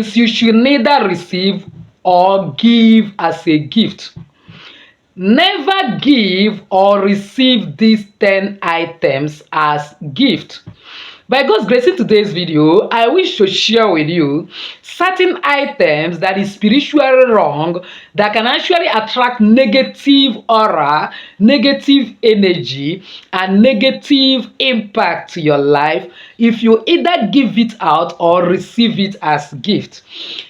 things you should neither receive or give as a gift. Never give or receive these 10 items as gift. By God's grace, in today's video, I wish to share with you certain items that is spiritually wrong that can actually attract negative aura, negative energy, and negative impact to your life if you either give it out or receive it as gift.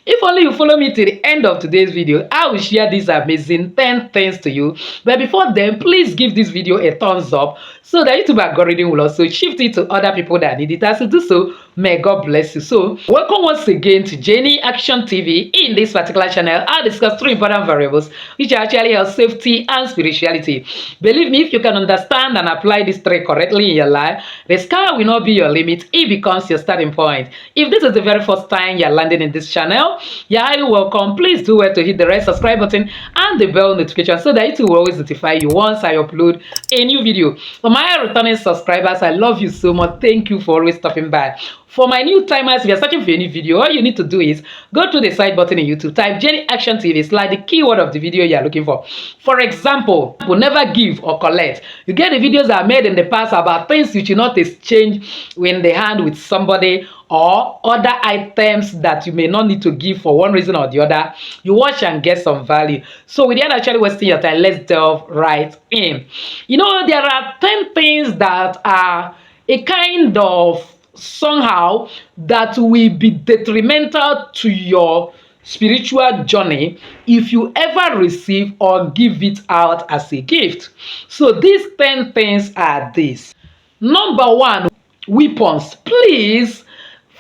If only you follow me to the end of today's video, I will share these amazing 10 things to you. But before then, please give this video a thumbs up so that YouTube algorithm will also shift it to other people that need it. As you do so, may God bless you. So, welcome once again to Jenny Action TV. In this particular channel, I'll discuss 3 important variables which actually help safety and spirituality. Believe me, if you can understand and apply these 3 correctly in your life, the sky will not be your limit. It becomes your starting point. If this is the very first time you're landing in this channel, you're highly welcome. Please do well to hit the red subscribe button and the bell notification so that it will always notify you once I upload a new video. For my returning subscribers, I love you so much. Thank you for always stopping by. For my new timers, if you're searching for any video, all you need to do is go to the side button in YouTube, type Jenny Action TV, slide the keyword of the video you're looking for. For example, will never give or collect. You get the videos that I made in the past about things you should not exchange in the hand with somebody, or other items that you may not need to give for one reason or the other. You watch and get some value. So without actually wasting your time, let's delve right in. You know, there are 10 things that are a kind of somehow that will be detrimental to your spiritual journey if you ever receive or give it out as a gift. So these 10 things are this. Number 1, weapons. Please,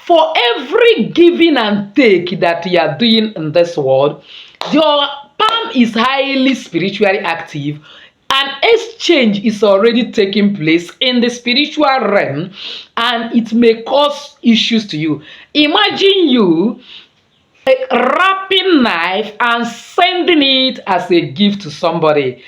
for every giving and take that you are doing in this world, your palm is highly spiritually active. An exchange is already taking place in the spiritual realm, and it may cause issues to you. Imagine you wrapping knife and sending it as a gift to somebody.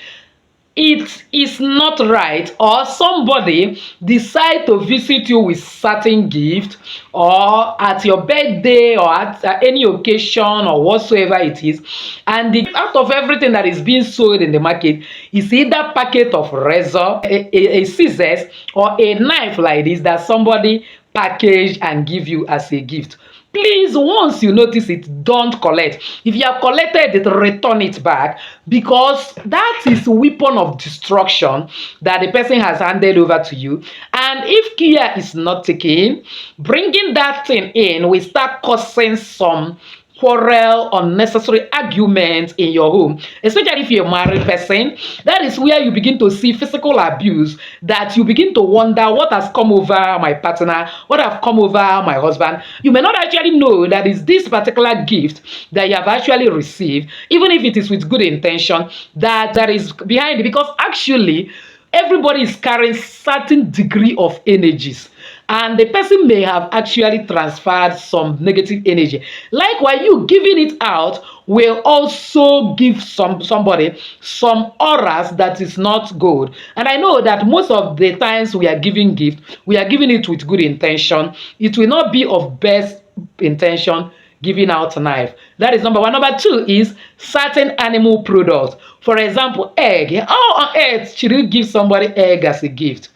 It is not right, or somebody decide to visit you with certain gift, or at your birthday, or at any occasion, or whatsoever it is, and out of everything that is being sold in the market is either packet of razor, a scissors, or a knife like this that somebody packaged and give you as a gift. Please, once you notice it, don't collect. If you have collected it, return it back, because that is a weapon of destruction that the person has handed over to you. And if care is not taken, bringing that thing in will start causing some quarrel, unnecessary arguments in your home, especially if you're a married person. That is where you begin to see physical abuse, that you begin to wonder what has come over my partner, what have come over my husband. You may not actually know that is this particular gift that you have actually received, even if it is with good intention, that is behind it, because actually everybody is carrying certain degree of energies, and the person may have actually transferred some negative energy. Likewise, you giving it out will also give somebody some auras that is not good. And I know that most of the times we are giving gift, we are giving it with good intention. It will not be of best intention giving out a knife. That is number 1. Number 2 is certain animal products. For example, egg. How on earth should you give somebody egg as a gift?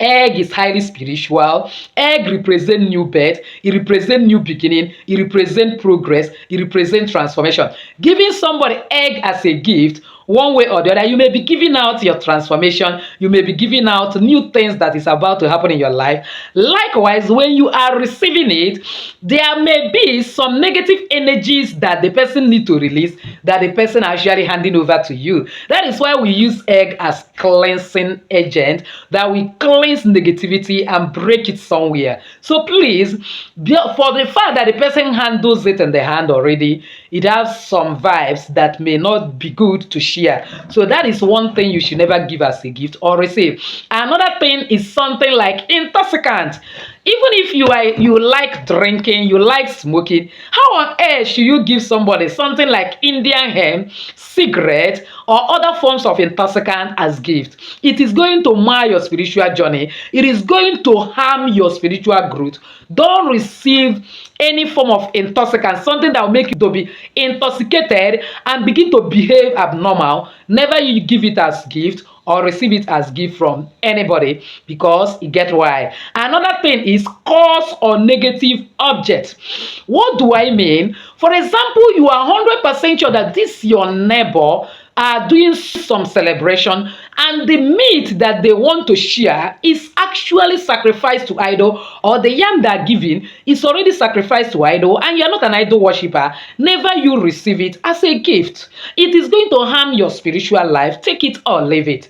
Egg is highly spiritual. Egg represents new birth. It represents new beginning. It represents progress. It represents transformation. Giving somebody egg as a gift, one way or the other, you may be giving out your transformation. You may be giving out new things that is about to happen in your life. Likewise, when you are receiving it, there may be some negative energies that the person need to release, that the person actually handing over to you. That is why we use egg as cleansing agent, that we cleanse negativity and break it somewhere. So please, for the fact that the person handles it in the hand already, it has some vibes that may not be good to share. So that is one thing you should never give as a gift or receive. Another thing is something like intoxicants. if you like drinking, you like smoking, how on earth should you give somebody something like Indian hemp, cigarette, or other forms of intoxicant as gift? It is going to mar your spiritual journey. It is going to harm your spiritual growth. Don't receive any form of intoxicant, something that will make you to be intoxicated and begin to behave abnormal. Never you give it as gift or receive it as gift from anybody, because you get why. Another thing is cause or negative object. What do I mean? For example, you are 100% sure that this your neighbor are doing some celebration, and the meat that they want to share is actually sacrificed to idol, or the yam they are giving is already sacrificed to idol, and you are not an idol worshiper. Never you receive it as a gift. It is going to harm your spiritual life. Take it or leave it.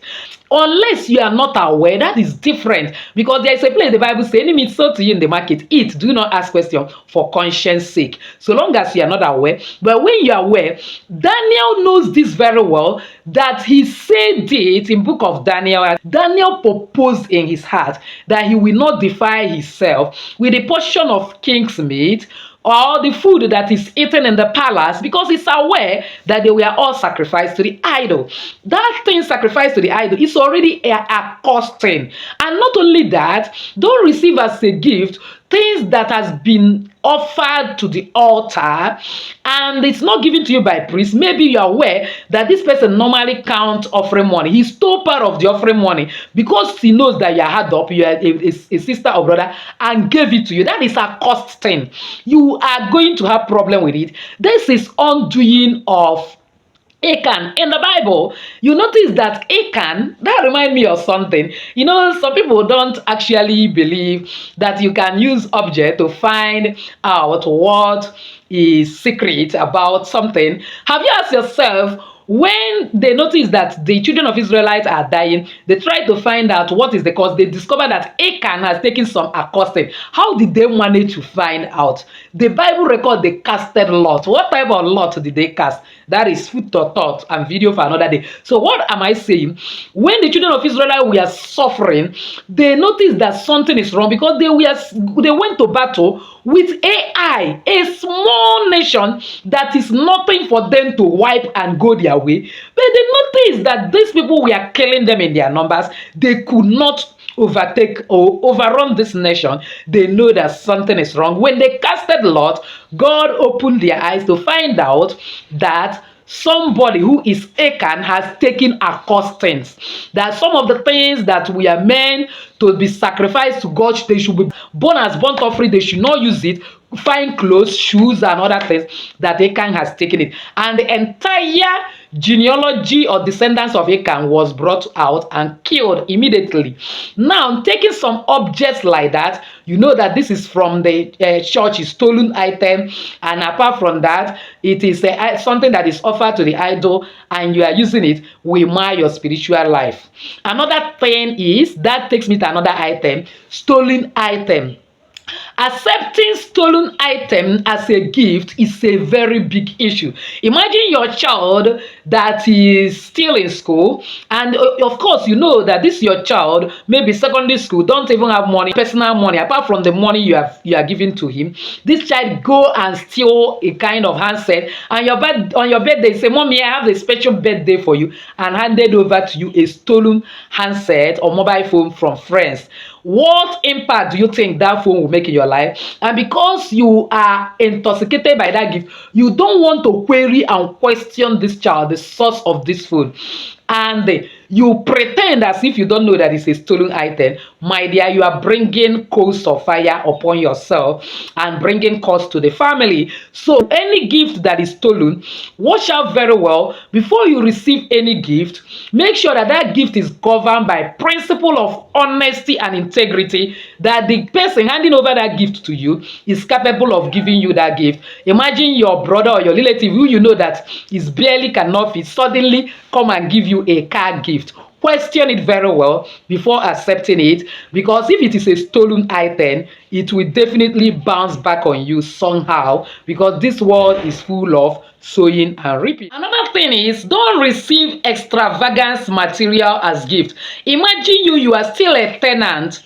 Unless you are not aware, that is different, because there is a place the Bible says, any meat sold to you in the market, eat, do not ask question for conscience sake, so long as you are not aware. But when you are aware, Daniel knows this very well, that he said it in book of Daniel. Daniel proposed in his heart that he will not defile himself with a portion of king's meat or the food that is eaten in the palace, because he's aware that they were all sacrificed to the idol. That thing sacrificed to the idol is already a cost thing. And not only that, don't receive as a gift things that has been offered to the altar and it's not given to you by priest. Maybe you are aware that this person normally counts offering money. He stole part of the offering money because he knows that you are hard up, you are a sister or brother, and gave it to you. That is a cost thing. You are going to have problem with it. This is undoing of Achan. In the Bible, you notice that Achan, that reminds me of something. You know, some people don't actually believe that you can use object to find out what is secret about something. Have you asked yourself, when they notice that the children of Israelites are dying, they try to find out what is the cause. They discover that Achan has taken some acoustic. How did they manage to find out? The Bible records they casted lot. What type of lot did they cast? That is food for thought and video for another day. So what am I saying? When the children of Israel were suffering, they noticed that something is wrong, because they went to battle with AI, a small nation that is nothing for them to wipe and go their way. But they noticed that these people were killing them in their numbers. They could not overtake or overrun this nation. They know that something is wrong. When they casted lot, God opened their eyes to find out that somebody who is Achan has taken accursed things. That some of the things that we are meant to be sacrificed to God, they should be born as burnt offering. They should not use it. Fine clothes, shoes, and other things, that Achan has taken it. And the entire genealogy or descendants of Achan was brought out and killed immediately. Now, taking some objects like that, you know that this is from the church, is stolen item, and apart from that, it is something that is offered to the idol, and you are using it, will mar your spiritual life. Another thing is, that takes me to another item, stolen item. Accepting stolen item as a gift is a very big issue. Imagine your child that is still in school, and of course you know that this your child, maybe secondary school, don't even have money, personal money, apart from the money you are giving to him. This child go and steal a kind of handset, and on your birthday say, "Mommy, I have a special birthday for you," and handed over to you a stolen handset or mobile phone from friends. What impact do you think that phone will make in your life? And because you are intoxicated by that gift, you don't want to query and question this child, the source of this phone. And you pretend as if you don't know that it's a stolen item. My dear, you are bringing coals of fire upon yourself and bringing cost to the family. So any gift that is stolen, watch out very well. Before you receive any gift, make sure that that gift is governed by principle of honesty and integrity, that the person handing over that gift to you is capable of giving you that gift. Imagine your brother or your relative who you know that is barely cannot fit, suddenly come and give you a car gift. Question it very well before accepting it, because if it is a stolen item, it will definitely bounce back on you somehow, because this world is full of sowing and reaping. Another thing is, don't receive extravagant material as gift. Imagine you are still a tenant.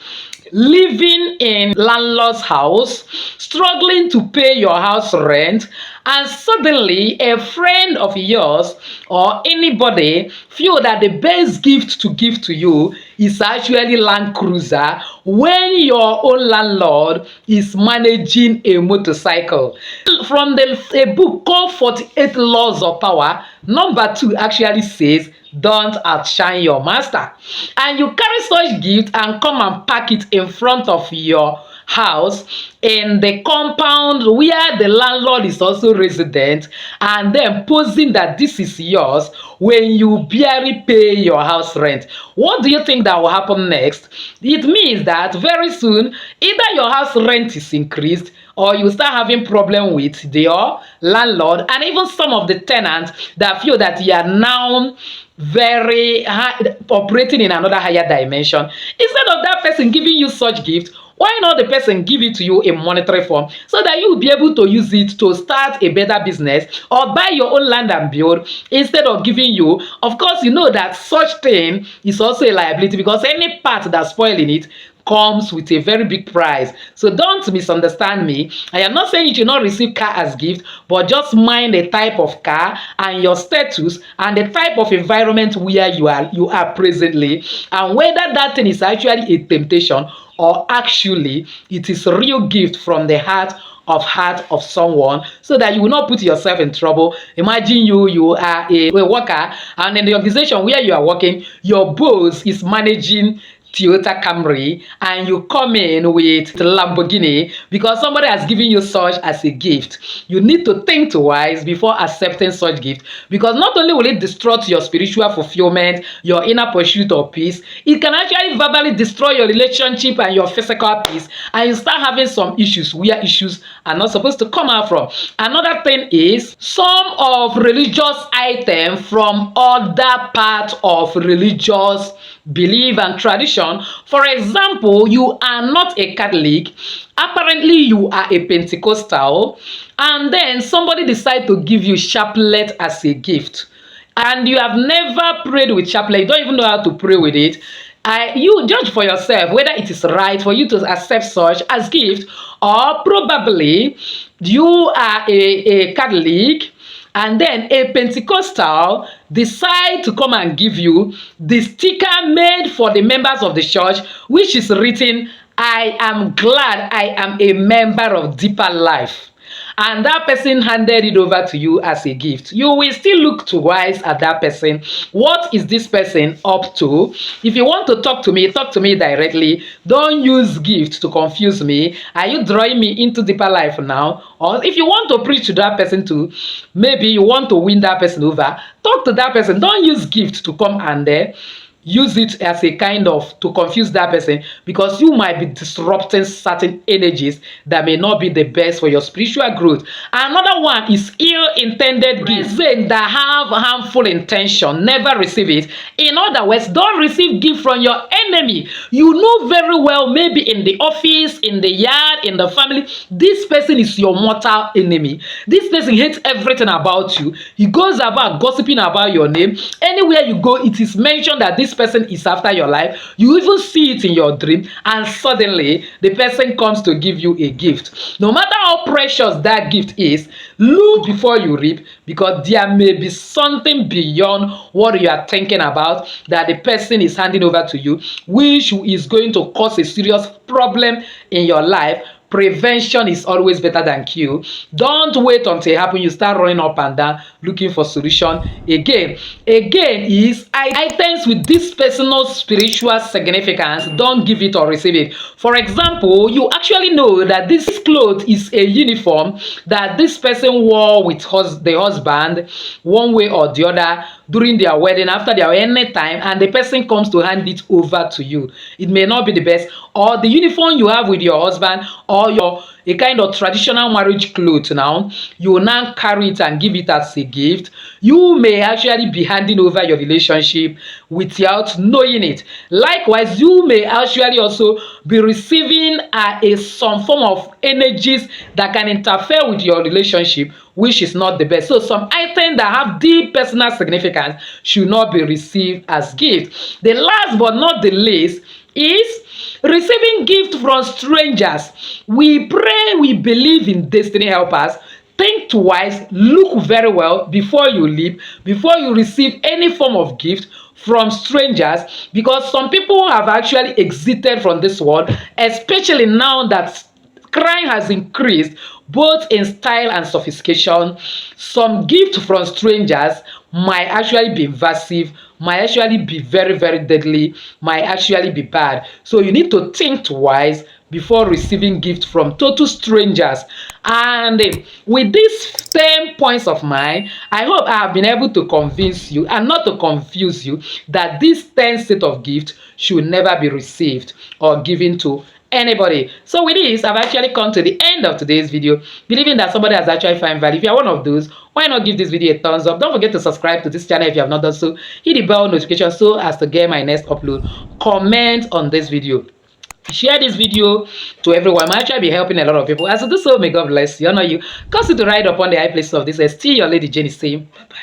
living in landlord's house, struggling to pay your house rent, and suddenly a friend of yours or anybody feel that the best gift to give to you is actually Land Cruiser when your own landlord is managing a motorcycle. From a book called 48 Laws of Power, number 2 actually says, don't outshine your master. And you carry such gift and come and pack it in front of your house in the compound where the landlord is also resident, and then posing that this is yours when you barely pay your house rent. What do you think that will happen next? It means that very soon either your house rent is increased, or you start having problem with your landlord, and even some of the tenants that feel that you are now very high, operating in another higher dimension. Instead of that person giving you such gift, why not the person give it to you in monetary form so that you will be able to use it to start a better business or buy your own land and build, instead of giving you? Of course, you know that such thing is also a liability, because any part that's spoiling it comes with a very big price. So don't misunderstand me. I am not saying you should not receive car as gift, but just mind the type of car and your status and the type of environment where you are presently, and whether that thing is actually a temptation or actually it is a real gift from the heart of someone, so that you will not put yourself in trouble. Imagine you are a worker, and in the organization where you are working, your boss is managing Toyota Camry, and you come in with Lamborghini because somebody has given you such as a gift. You need to think twice before accepting such gift, because not only will it destroy your spiritual fulfillment, your inner pursuit of peace, it can actually verbally destroy your relationship and your physical peace, and you start having some issues where issues are not supposed to come out from. Another thing is some of religious items from other parts of religious belief and tradition. For example, you are not a Catholic, apparently you are a Pentecostal, and then somebody decide to give you chaplet as a gift, and you have never prayed with chaplet, you don't even know how to pray with it. You judge for yourself whether it is right for you to accept such as gift, or probably you are a Catholic and then a Pentecostal decide to come and give you the sticker made for the members of the church, which is written, I am glad I am a member of Deeper Life. And that person handed it over to you as a gift. You will still look twice at that person. What is this person up to? If you want to talk to me directly. Don't use gift to confuse me. Are you drawing me into Deeper Life now? Or if you want to preach to that person too, maybe you want to win that person over, talk to that person. Don't use gift to come and use it as a kind of to confuse that person, because you might be disrupting certain energies that may not be the best for your spiritual growth. Another one is ill-intended gifts that have harmful intention. Never receive it. In other words, don't receive gift from your enemy. You know very well, maybe in the office, in the yard, in the family, this person is your mortal enemy. This person hates everything about you. He goes about gossiping about your name. Anywhere you go, it is mentioned that this person is after your life. You even see it in your dream, and suddenly the person comes to give you a gift. No matter how precious that gift is, look before you reap, because there may be something beyond what you are thinking about that the person is handing over to you, which is going to cause a serious problem in your life. Prevention is always better than cure. Don't wait until it happens. You start running up and down looking for solution. Again is items with this personal spiritual significance. Don't give it or receive it. For example, you actually know that this cloth is a uniform that this person wore with the husband one way or the other during their wedding, after their any time, and the person comes to hand it over to you. It may not be the best, or the uniform you have with your husband, or a kind of traditional marriage clothes. Now you will now carry it and give it as a gift. You may actually be handing over your relationship without knowing it. Likewise, you may actually also be receiving some form of energies that can interfere with your relationship, which is not the best. So some items that have deep personal significance should not be received as gifts. The last but not the least is receiving gift from strangers. We pray, we believe in destiny helpers. Think twice, look very well before you leave, before you receive any form of gift from strangers, because some people have actually exited from this world, especially now that crime has increased both in style and sophistication. Some gift from strangers might actually be invasive, might actually be very, very deadly, might actually be bad. So you need to think twice before receiving gift from total strangers. And with these 10 points of mine, I hope I have been able to convince you and not to confuse you that this 10 set of gifts should never be received or given to anybody. So with this, I've actually come to the end of today's video, believing that somebody has actually found value. If you are one of those, why not give this video a thumbs up? Don't forget to subscribe to this channel if you have not done so. Hit the bell notification so as to get my next upload. Comment on this video. Share this video to everyone. I'm actually be helping a lot of people. As you do so, may God bless you, honor you, cause you to ride upon the high places of this. Still your lady Jenny saying bye bye.